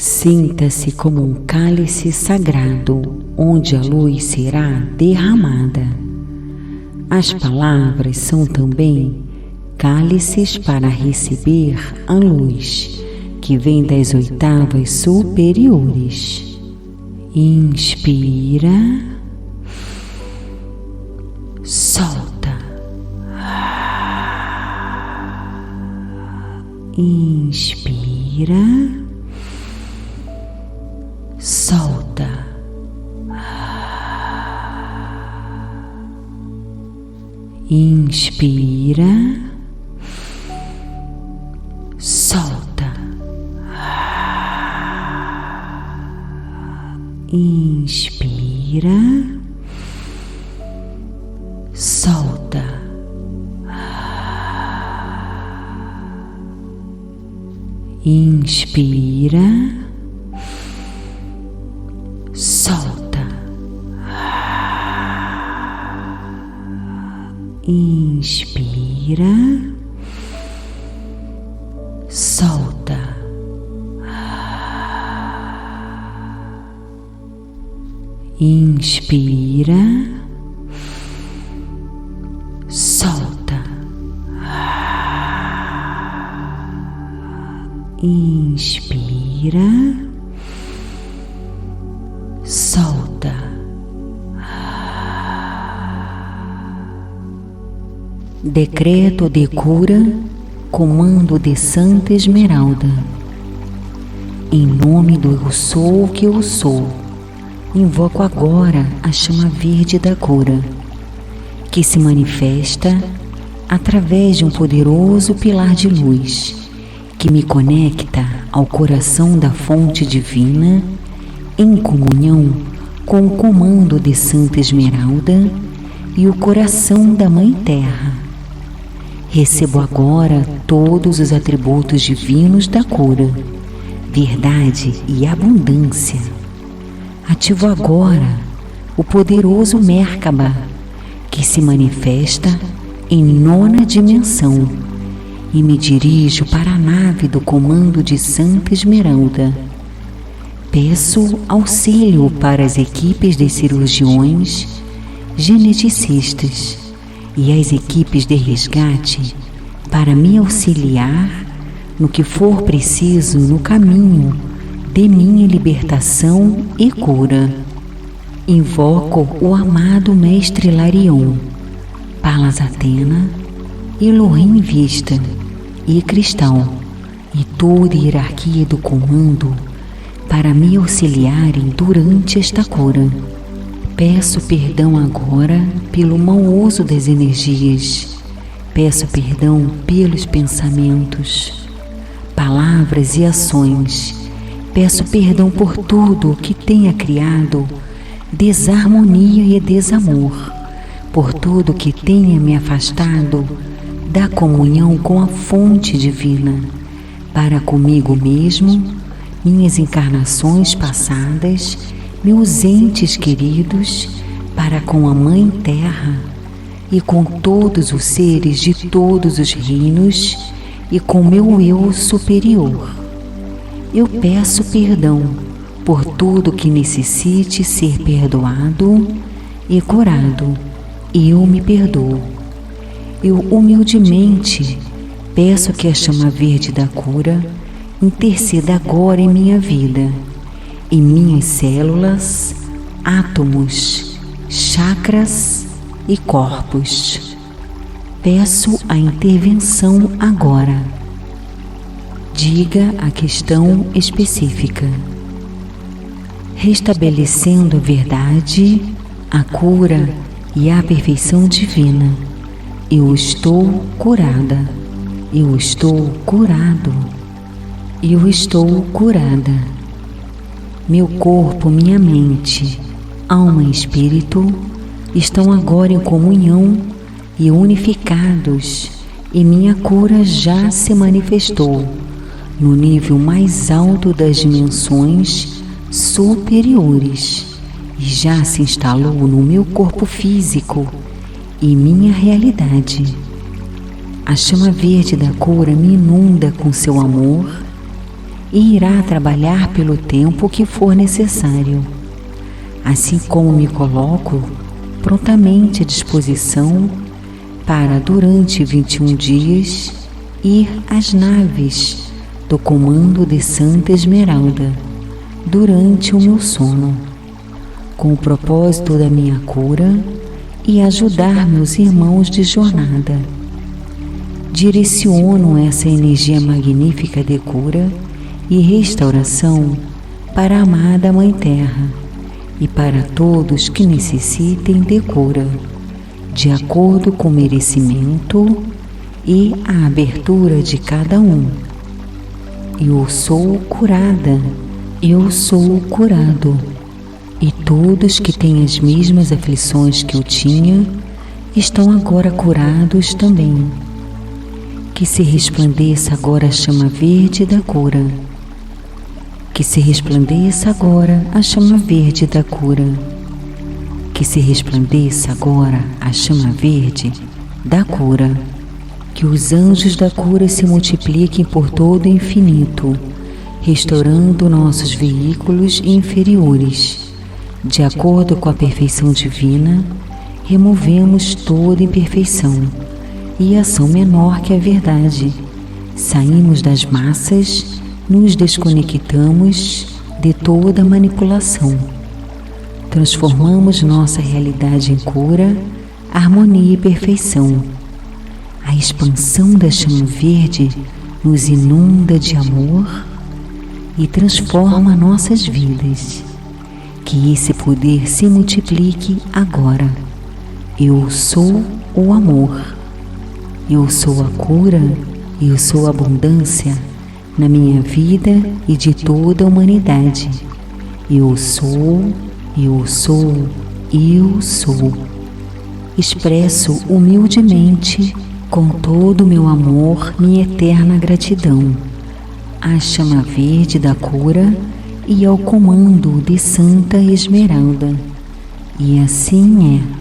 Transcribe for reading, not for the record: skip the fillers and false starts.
Sinta-se como um cálice sagrado, onde a luz será derramada. As palavras são também cálices para receber a luz, que vem das oitavas superiores. Inspira, solta. Inspira, solta. Inspira, solta. Inspira, solta. Inspira, solta. Inspira, solta. Inspira, solta. Inspira, solta. Decreto de cura, comando de Santa Esmeralda. Em nome do Eu Sou o que Eu Sou, invoco agora a chama verde da cura, que se manifesta através de um poderoso pilar de luz, que me conecta ao coração da fonte divina, em comunhão com o comando de Santa Esmeralda e o coração da Mãe Terra. Recebo agora todos os atributos divinos da cura, verdade e abundância. Ativo agora o poderoso Merkaba, que se manifesta em 9ª dimensão, e me dirijo para a nave do comando de Santa Esmeralda. Peço auxílio para as equipes de cirurgiões, geneticistas e as equipes de resgate para me auxiliar no que for preciso no caminho de minha libertação e cura. Invoco o amado Mestre Larion, Palas Athena, Elohim Vista e Cristal e toda a hierarquia do comando para me auxiliarem durante esta cura. Peço perdão agora pelo mau uso das energias. Peço perdão pelos pensamentos, palavras e ações. Peço perdão por tudo que tenha criado desarmonia e desamor, por tudo que tenha me afastado da comunhão com a fonte divina, para comigo mesmo, minhas encarnações passadas, meus entes queridos, para com a Mãe Terra e com todos os seres de todos os reinos e com meu eu superior. Eu peço perdão por tudo que necessite ser perdoado e curado. Eu me perdoo. Eu humildemente peço que a chama verde da cura interceda agora em minha vida, em minhas células, átomos, chakras e corpos. Peço a intervenção agora. Diga a questão específica. Restabelecendo a verdade, a cura e a perfeição divina. Eu estou curada. Eu estou curado. Eu estou curada. Meu corpo, minha mente, alma e espírito estão agora em comunhão e unificados, e minha cura já se manifestou no nível mais alto das dimensões superiores e já se instalou no meu corpo físico e minha realidade. A chama verde da cura me inunda com seu amor e irá trabalhar pelo tempo que for necessário. Assim como me coloco prontamente à disposição para, durante 21 dias, ir às naves do comando de Santa Esmeralda durante o meu sono, com o propósito da minha cura e ajudar meus irmãos de jornada. Direciono essa energia magnífica de cura e restauração para a amada Mãe Terra e para todos que necessitem de cura, de acordo com o merecimento e a abertura de cada um. Eu sou curada, eu sou curado, e todos que têm as mesmas aflições que eu tinha estão agora curados também. Que se resplandeça agora a chama verde da cura. Que se resplandeça agora a chama verde da cura. Que se resplandeça agora a chama verde da cura. Que os anjos da cura se multipliquem por todo o infinito, restaurando nossos veículos inferiores. De acordo com a perfeição divina, removemos toda imperfeição e ação menor que a verdade. Saímos das massas, nos desconectamos de toda manipulação. Transformamos nossa realidade em cura, harmonia e perfeição. A expansão da chama verde nos inunda de amor e transforma nossas vidas. Que esse poder se multiplique agora. Eu sou o amor. Eu sou a cura, eu sou a abundância na minha vida e de toda a humanidade. Eu sou, eu sou, eu sou. Expresso humildemente, com todo o meu amor, minha eterna gratidão à chama verde da cura e ao comando de Santa Esmeralda. E assim é.